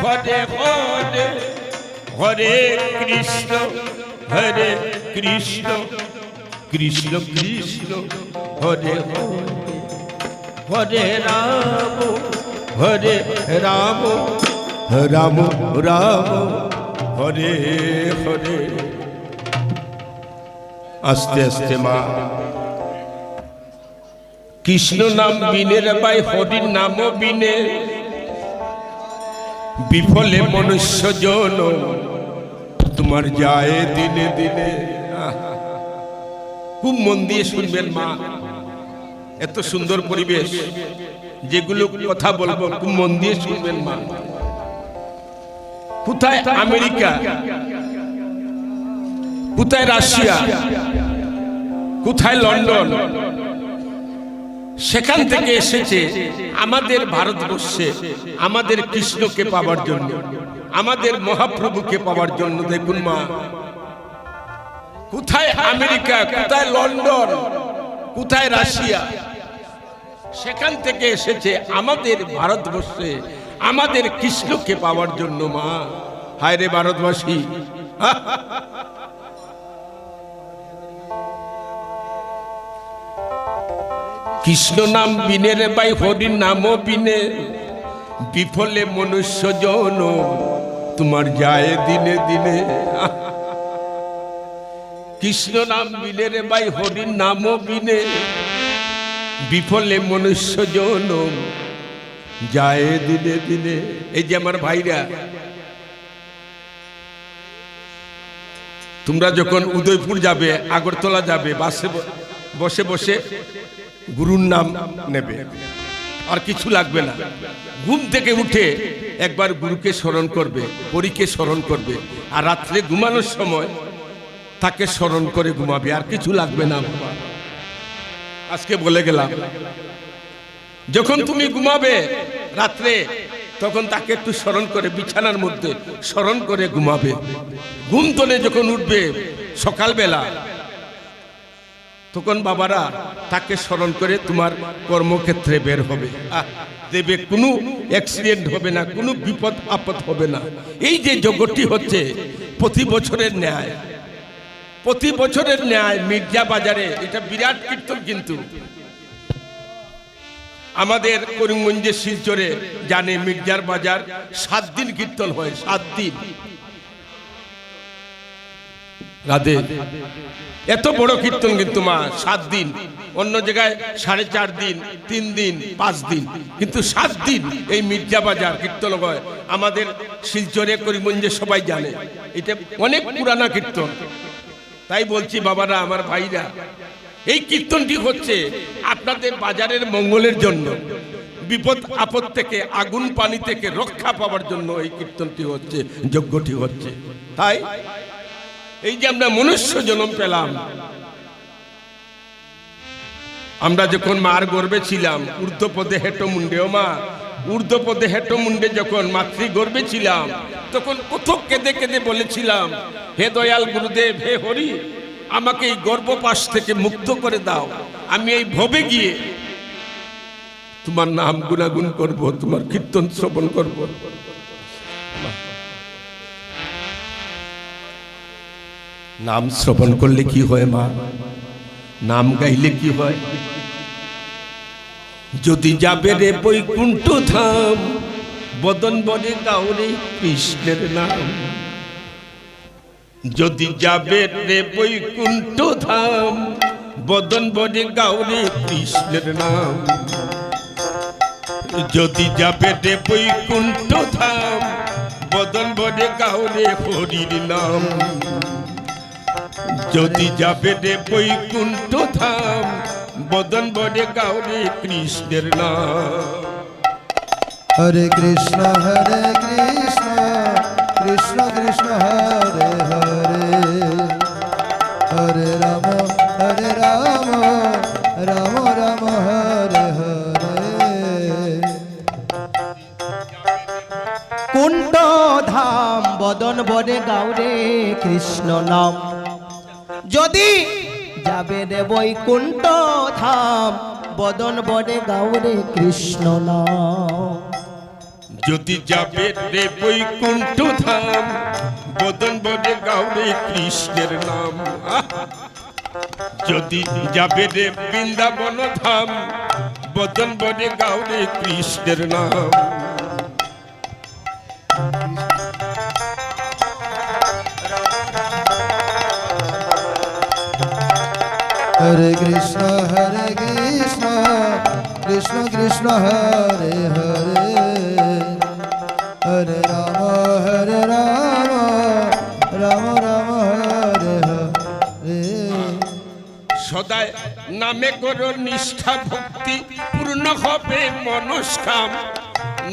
হরে হরে হরে কৃষ্ণ হরে কৃষ্ণ কৃষ্ণ কৃষ্ণ হরে হরে রাম হরে রাম রাম রাম হরে হরে। আস্তে আস্তে মা, কৃষ্ণ নাম বিনে রে ভাই, হরির নামও বিনে, বিফলে মনুষ্য জন তোমার যায় দিনে দিনে। খুব মন দিয়ে শুনবেন মা, এত সুন্দর পরিবেশ, যেগুলো কথা বলবো খুব মন দিয়ে শুনবেন মা। কোথায় আমেরিকা, কোথায় রাশিয়া, কোথায় লন্ডন, সেখান থেকে এসেছে আমাদের ভারতবর্ষে আমাদের কৃষ্ণকে পাওয়ার জন্য, আমাদের মহাপ্রভুকে পাওয়ার জন্য। দেখুন মা, কোথায় আমেরিকা, কোথায় লন্ডন, কোথায় রাশিয়া, সেখান থেকে এসেছে আমাদের ভারতবর্ষে আমাদের কৃষ্ণকে পাওয়ার জন্য। মা হায় রে ভারতবাসী, কৃষ্ণ নাম বিনে রে ভাই, হরির নামও বিনে, বিফলে মনুষ্য জন তোমার যায় দিনে দিনে। কৃষ্ণ নাম বিনে রে ভাই, হরির নামও বিনে, বিফলে মনুষ্য জন যায় দিনে দিনে। এই যে আমার ভাইরা, তোমরা যখন উদয়পুর যাবে, আগরতলা যাবে, বাসে বসে বসে গুরুর নাম নেবে, আর কিছু লাগবে না। ঘুম থেকে উঠে একবার গুরুকে স্মরণ করবে, হরিকে স্মরণ করবে, আর রাত্রে ঘুমানোর সময় তাকে স্মরণ করে ঘুমাবে, আর কিছু লাগবে না। আজকে বলে গেলাম, যখন তুমি ঘুমাবে রাত্রে, তখন তাকে একটু স্মরণ করে বিছানার মধ্যে স্মরণ করে ঘুমাবে। ঘুম তোলে যখন উঠবে সকালবেলা, তখন বাবারা তাকে স্মরণ করে তোমার কর্মক্ষেত্রে বের হবে, দেবে, কোনো অ্যাক্সিডেন্ট হবে না, কোনো বিপদ আপদ হবে না। এই যে জগৎটি হচ্ছে প্রতি বছরের ন্যায়, প্রতি বছরের ন্যায় মির্জা বাজারে এটা বিরাট কীর্তন। কিন্তু আমাদের করিমগঞ্জের শিলচরে জানে মির্জার বাজার 7 দিন কীর্তন হয়, 7 দিন। রাধে, এত বড় কীর্তন কিন্তু মা, 7 দিন। অন্য জায়গায় 4.5 দিন, 3 দিন, 5 দিন, কিন্তু 7 দিন এই মির্জা বাজার কীর্তন হয়। আমাদের শিলচরে করিমগঞ্জে সবাই জানে, এটা অনেক পুরানা কীর্তন। তাই বলছি বাবারা, আমার ভাইরা, এই কীর্তনটি হচ্ছে আপনাদের বাজারের মঙ্গলের জন্য, বিপদ আপদ থেকে, আগুন পানি থেকে রক্ষা পাওয়ার জন্য এই কীর্তনটি হচ্ছে, যজ্ঞটি হচ্ছে। তাই এই যে আমরা মনুষ্য জন্ম পেলাম, আমরা যখন মার গর্ভে ছিলাম, ঊর্ধ্বপদে হেঁটো মুন্ডে, ও মা, ঊর্ধ্বপদে হেঁটো মুন্ডে যখন মাতৃ গর্ভে ছিলাম, তখন কত কেঁদে কেঁদে বলেছিলাম, হে দয়াল গুরুদেব, হে হরি, আমাকে এই গর্ভপাশ থেকে মুক্ত করে দাও। আমি এই ভবে গিয়ে তোমার নাম গুণাগুণ করব, তোমার কীর্তন শ্রবণ করব। নাম শ্রবণ করলে কি হয় মা? নাম গাইলে কি হয়? যদি যাবে রে বৈকুণ্ঠ ধাম, বদন বনে গাওরে কৃষ্ণের নাম। যদি যাবে রে বৈকুণ্ঠ ধাম, বদন বনে গাওরে কৃষ্ণের নাম। যদি যাবে রে বৈকুণ্ঠ ধাম, বদন বনে গাওরে হরির নাম। যদি যাবে রে বৈকুণ্ঠ ধাম, বদন বনে গাওরে কৃষ্ণের নাম। হরে কৃষ্ণ কৃষ্ণ কৃষ্ণ হরে হরে, হরে রাম রাম রাম হরে হরে। কুণ্ঠ ধাম বদন বনে গাউরে কৃষ্ণ নাম। যদি যাবে রে বৈকুণ্ঠ ধাম, বদন বনে গাউরে কৃষ্ণ নাম। যদি যাবে রে বৈকুণ্ঠ ধাম, বদন বনে গাউরে কৃষ্ণের নাম। যদি যাবে রে বৃন্দাবন ধাম, বদন বনে গাউরে কৃষ্ণের নাম। হরে কৃষ্ণ কৃষ্ণ কৃষ্ণ হরে হরে, হরে রাম রাম রাম হরে হরে। সদায় নামে করো নিষ্ঠা ভক্তি, পূর্ণ হবে মনস্কাম।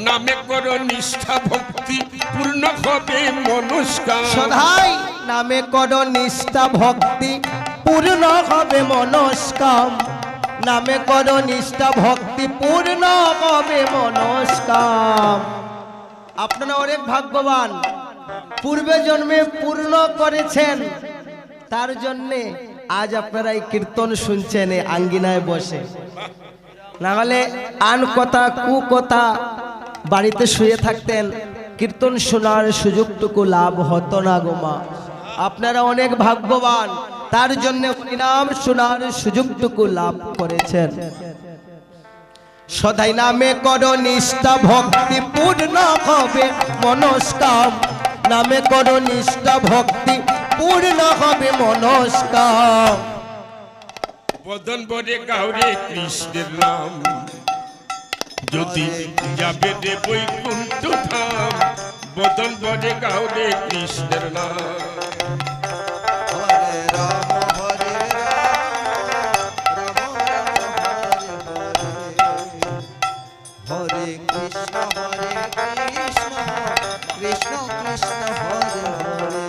নামে করো নিষ্ঠা ভক্তি, পূর্ণ হবে মনস্কাম। সদাই নামে কর নিষ্ঠা ভক্তি, পূর্ণ হবে মনস্কাম। নামে কর নিষ্ঠা ভক্তি, পূর্ণ হবে মনস্কাম। আপনারা অনেক ভাগ্যবান, পূর্বে জন্মে পূর্ণ করেছেন, তার জন্যে আজ আপনারা এই কীর্তন শুনছেন এই আঙ্গিনায় বসে। না হলে আন কথা কু কথা বাড়িতে শুয়ে থাকতেন, কীর্তন শোনার সুযোগটুকু লাভ হতো না গো মা। আপনারা অনেক ভাগ্যবান, তার জন্য নাম শোনার সুযোগটুকু লাভ করেছেন। সদাই নামে কর নিষ্ঠা ভক্তি, পূর্ণ হবে মনস্কাম। নামে কর নিষ্ঠা ভক্তি, পূর্ণ হবে মনস্কাম। বদন বনে গাউরে কৃষ্ণের নাম। যদি যাবে রে বৈকুণ্ঠ ধাম, বদন বনে গাউরে কৃষ্ণের নাম। হরে রাম হরে রাম হরে কৃষ্ণ কৃষ্ণ কৃষ্ণ হরে হরে,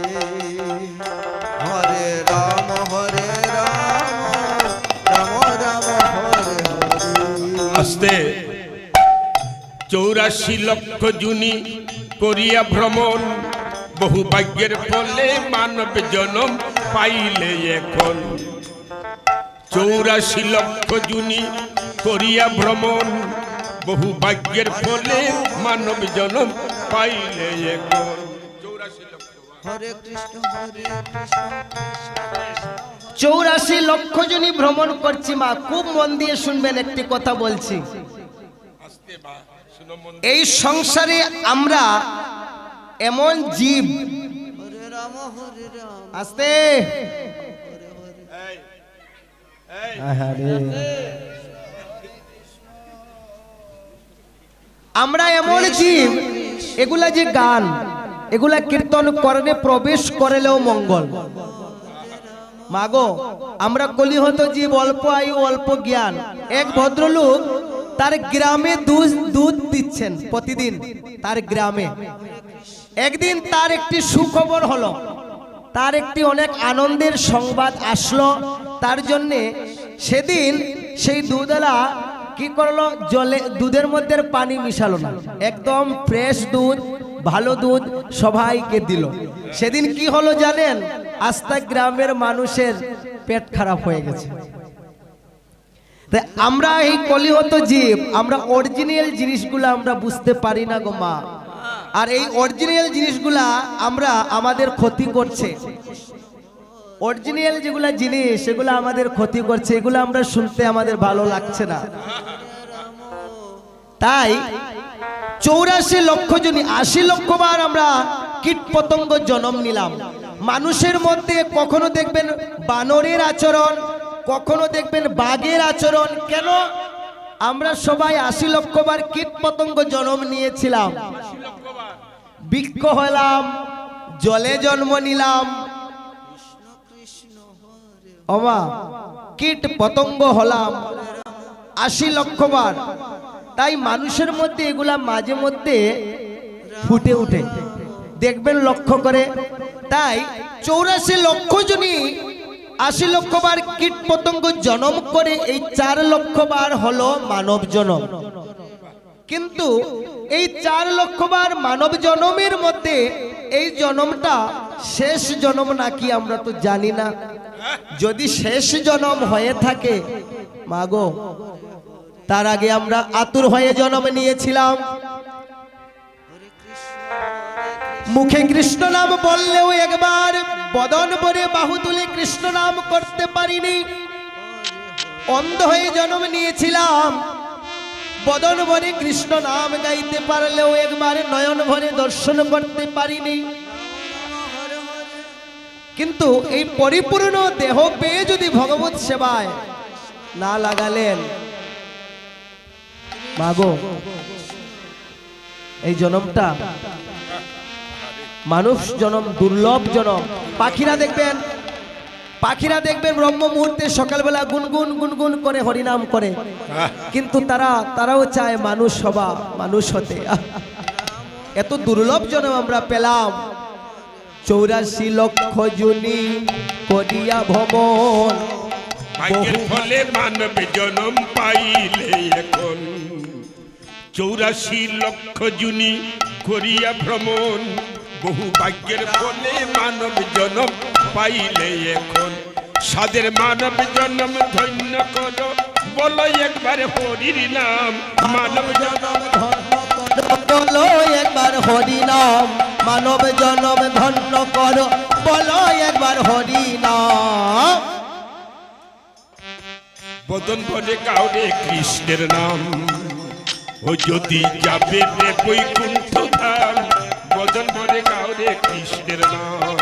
হরে রাম রাম রাম হরে হরে। আস্তে 84 লক্ষ জুনি করিয়া ভ্রমণ, বহু ভাগ্যের ফলে মানব জনম পাইলে এখন। 84 লক্ষ জুনি করিয়া ভ্রমণ, বহু ভাগ্যের ফলে মানব জনম পাইলে এখন। 84 লক্ষ। হরে কৃষ্ণ হরে কৃষ্ণ 84 লক্ষ জনই ভ্রমণ করছি মা, খুব মন দিয়ে শুনবেন, একটি কথা বলছি। আস্তে বা শুনো মন। এই সংসারে আমরা এমন জীব, হরে রাম আস্তে আমরা এমন জীব, এগুলা যে গান, এগুলা কীর্তন করলে প্রবেশ করলেও মঙ্গল। মাগো, আমরা কলিহত জীব, অল্প আয়ু অল্প জ্ঞান। এক ভদ্রলোক তার গ্রামে দুধ দিচ্ছেন প্রতিদিন, তার গ্রামে। একদিন তার একটি সুখবর হলো, তার একটি অনেক আনন্দের সংবাদ আসলো। তার জন্যে সেদিন সেই দুধওয়ালা কি করলো, দুধের মধ্যে পানি মিশালো না, একদম ফ্রেশ দুধ, ভালো দুধ সবাইকে দিল। সেদিন কি হলো জানেন? আস্তা গ্রামের মানুষের পেট খারাপ হয়ে গেছে। আমরা এই কলিহত জীব, আমরা অরিজিনাল জিনিসগুলো আমরা বুঝতে পারি না গো মা। আর এই অরিজিনাল জিনিসগুলা আমরা আমাদের ক্ষতি করছে। অরিজিনাল যেগুলা জিনিস সেগুলো আমাদের ক্ষতি করছে, এগুলো আমরা শুনতে আমাদের ভালো লাগছে না। তাই 84 লক্ষ জনই 80 লক্ষ বার আমরা কীট পতঙ্গ জন্ম নিলাম। মানুষের মধ্যে কখনো দেখবেন বানরের আচরণ, কখনো দেখবেন বাঘের আচরণ। কেন? আমরা সবাই 80 লক্ষ বার কীট পতঙ্গ জন্ম নিয়েছিলাম, বৃক্ষ হলাম, জলে জন্ম নিলাম, ওমা কীট পতঙ্গ হলাম 80 লক্ষ বার। তাই মানুষের মধ্যে এগুলা মাঝে মধ্যে ফুটে উঠে, দেখবেন লক্ষ্য করে। তাই 84 লক্ষ জনই 80 লক্ষ বার কীট পতঙ্গ জন্ম করে, এই 4 লক্ষ বার হলো মানব জন্ম। কিন্তু এই 4 লক্ষ বার মানব জন্মের মধ্যে এই জন্মটা শেষ জন্ম নাকি আমরা তো জানি না। যদি শেষ জন্ম হয়ে থাকে মাগো, তার আগে আমরা আতুর হয়ে জন্ম নিয়েছিলাম। মুখে কৃষ্ণ নাম বললেও একবার বদন ভরে বাহু তুলে কৃষ্ণ নাম করতে পারিনি। অন্ধ হয়ে জন্ম নিয়েছিলাম, বদন ভরে কৃষ্ণ নাম গাইতে পারলেও একবার নয়ন ভরে দর্শন করতে পারিনি। কিন্তু এই পরিপূর্ণ দেহ পেয়ে যদি ভগবত সেবায় না লাগালেন মাগো, এই জন্মটা মানুষ জন্ম দুর্লভ জন্ম। পাখিরা দেখবেন ব্রহ্ম মুহূর্তে সকালবেলা গুনগুন গুনগুন করে হরিনাম করে, কিন্তু তারাও চায় মানুষ হবা, মানুষ হতে। এত দুর্লভ জন্ম আমরা পেলাম। 84 লক্ষ জুনি করিয়া ভ্রমণ, ভাগ্যের ফলে মানব জন্ম পাইলে এখন 84 লক্ষ জুনি করিয়া ভ্রমণ, বহু ভাগ্যের ফলে মানব জন্ম পাইলে এখন। সাদের মানব জন্ম ধন্য করো, বলো একবার হরির নাম। মানব জন্ম বলো একবার হরি নাম, মানব জন্ম ধন্য করো, বলো একবার হরি নাম। বদন ভরে কাউরে কৃষ্ণের নাম, ও যদি যাবে রে বৈকুণ্ঠ ধাম। বদন ভরে কাউরে কৃষ্ণের নাম।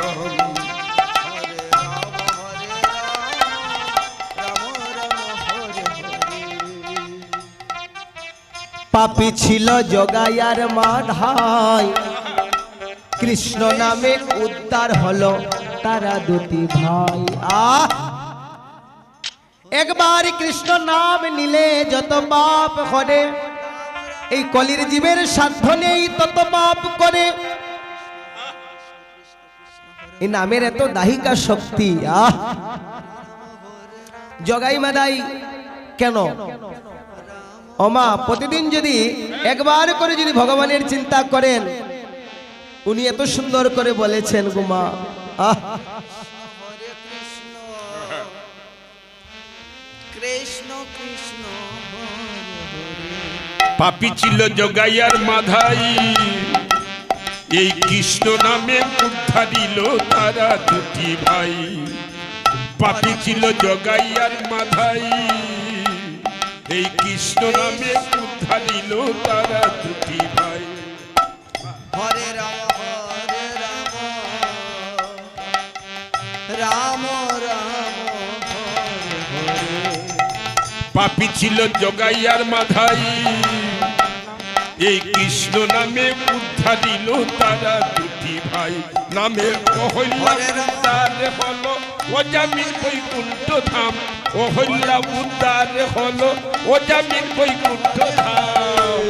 পাপী ছিল জগাইয়ার মাধাই, কৃষ্ণ নামে উদ্ধার হলো তারা দুটি ভাই। একবার কৃষ্ণ নাম নিলে যত পাপ করে, এই কলির জীবের সাধ্য নেই তত পাপ করে। এই নামের এত দাহিকা শক্তি। জগাই মাদাই কেন ওমা, প্রতিদিন যদি একবার করে যদি ভগবানের চিন্তা করেন, উনি এত সুন্দর করে বলেছেন গুমা। হরে কৃষ্ণ কৃষ্ণ কৃষ্ণ হরে হরে। পাপী ছিল জগাইয়ার মাধাই, এই কৃষ্ণ নামে উদ্ধারিল তারা দুটি ভাই। পাপী ছিল জগাইয়ার মাধাই, এই কৃষ্ণ নামে উদ্ধারিল তারা দুটি ভাই। হরে রাম রাম রাম হরে হরে। পাপী ছিল জগাইয়ার মাধাই, এই কৃষ্ণ নামে উদ্ধারিল তারা দুটি ভাই। নামের অহল্যা উদ্ধার হলো অজামিন বৈকুণ্ঠ ধাম। অহল্যা উদ্ধার হলো অজামিন বৈকুণ্ঠ ধাম।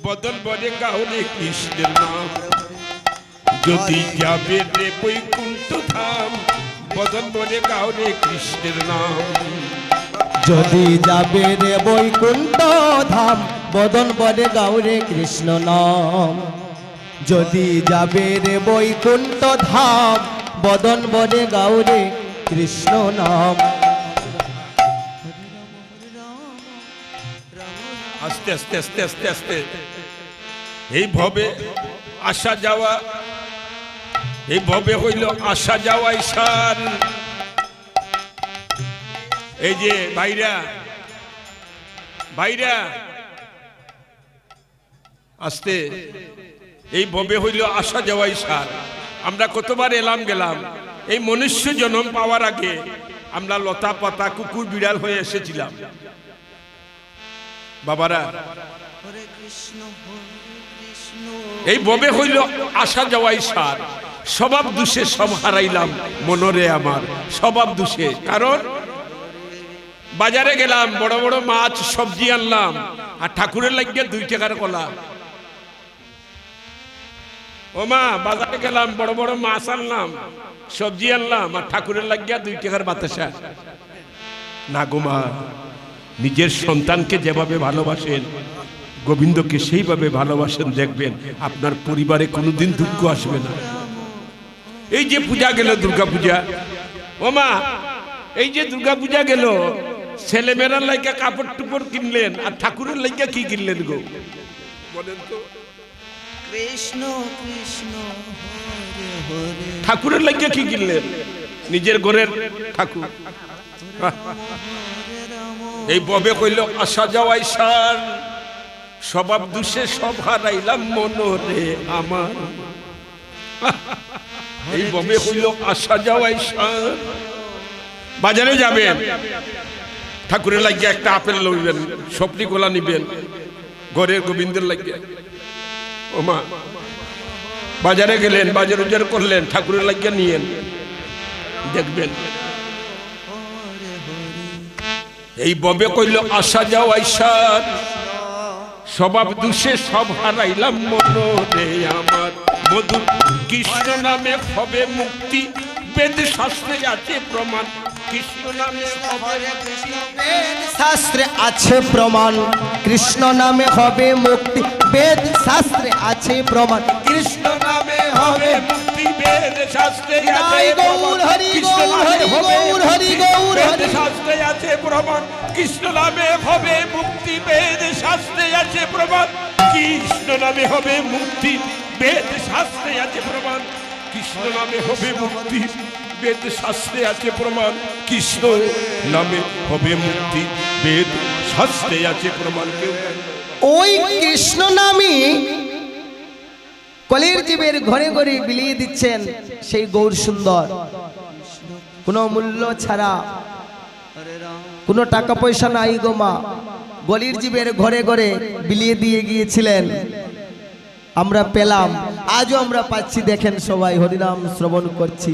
বদন বলে গাওরে কৃষ্ণের নাম, যদি যাবে রে বৈকুণ্ঠ ধাম। বদন বলে গাওরে কৃষ্ণের নাম, যদি যাবে রে বৈকুণ্ঠ ধাম। বদন বলে গাউরে কৃষ্ণ নাম, যদি যাবে রে বৈকুণ্ঠ ধাম। বদন বলে গাউরে কৃষ্ণ নাম। আস্তে আস্তে আস্তে আস্তে আস্তে এই ভবে আসা যাওয়া, এই ভবে হইল আসা যাওয়াই সার। এই যে ভাইরা আস্তে, এই ভবে হইল আসা যাওয়াই সার। আমরা কতবার এলাম গেলাম। এই মনুষ্য জন্ম পাওয়ার আগে আমরা লতা পাতা কুকুর বিড়াল হয়ে এসেছিলাম। বাবারা, হরে কৃষ্ণ এই ভবে হইল আসা যাওয়াই সার। স্বভাব দোষে সব হারাইলাম মনরে আমার, স্বভাব দোষে। কারণ বাজারে গেলাম, বড় বড় মাছ সবজি আনলাম, আর ঠাকুরের লাগিয়ে 2 টাকার কলা। ও মা, বাজারে গেলাম, বড় বড় মাছ আনলাম, সবজি আনলাম, আর ঠাকুরের লাগিয়া 2 টাকার বাতাসা। না গো মা, নিজের সন্তানকে যেভাবে ভালোবাসেন গোবিন্দকে সেইভাবে ভালোবাসেন, দেখবেন আপনার পরিবারে কোনোদিন দুঃখ আসবে না। এই যে পূজা গেল, দুর্গা পূজা, ও মা, এই যে দুর্গা পূজা গেল, ছেলেমেয়েরার লাইগা কাপড় টুপড় কিনলেন, আর ঠাকুরের লাইগা কি কিনলেন গো বলেন তো? কৃষ্ণ কৃষ্ণ হরে হরে ঠাকুরের লাইগা কি কিনলেন? নিজের ঘরের ঠাকুর। এই ববে কইল আসা যাওয়াই সার, স্বভাব দুষে সব হারাইলাম মনরে আমার। এই ববে কইল আসা যাওয়াই সার। বাজারে যাবেন, ঠাকুরের লাগিয়ে একটা আপেল লইবেন, সপনি গোলা নিবেন, ঘরের গোবিন্দের লাগিয়ে। ও মা, বাজারে গেলেন, বাজার উজার করলেন, ঠাকুরের লাগিয়ে নিয়েন, দেখবেন। এই ববে কইল আসা যাওয়াই সার, স্বভাব দুষে সব হারাইলাম মনরে আমার। মধুর কৃষ্ণ নামে হবে মুক্তি, বেদ শাস্ত্রে আছে প্রমাণ। কৃষ্ণ নামে হবে বেদ শাস্ত্রে আছে প্রমাণ, কৃষ্ণ নামে হবে মুক্তি, বেদ শাস্ত্রে আছে প্রমাণ, কৃষ্ণ নামে হবে মুক্তি, বেদ শাস্ত্রে আছে জয় গৌর প্রমাণ। হরি কৃষ্ণ গৌর নামে হরি হবে গৌর হরি মুক্তি, গৌর বেদ হরি। শাস্ত্রে আছে প্রমাণ। কৃষ্ণ নামে হবে মুক্তি, বেদ শাস্ত্রে আছে প্রমাণ। কৃষ্ণ নামে হবে মুক্তি, বেদ শাস্ত্রে আছে প্রমাণ। কৃষ্ণ নামে হবে মুক্তি, বেদ শাস্ত্রে আছে প্রমাণ। কৃষ্ণ নামে হবে মুক্তি, বেদ শাস্ত্রে আছে প্রমাণ। কেউ ওই কৃষ্ণ নামই কলির জীবের ঘরে ঘরে বিলিয়ে দিচ্ছেন সেই গৌর সুন্দর, কোনো মূল্য ছাড়া, হরে রাম কোনো টাকা পয়সা নাই গো মা, গলির জীবের ঘরে ঘরে বিলিয়ে দিয়ে গিয়েছিলেন, আমরা পেলাম, আজও আমরা পাচ্ছি। দেখেন সবাই হরিনাম শ্রবণ করছি।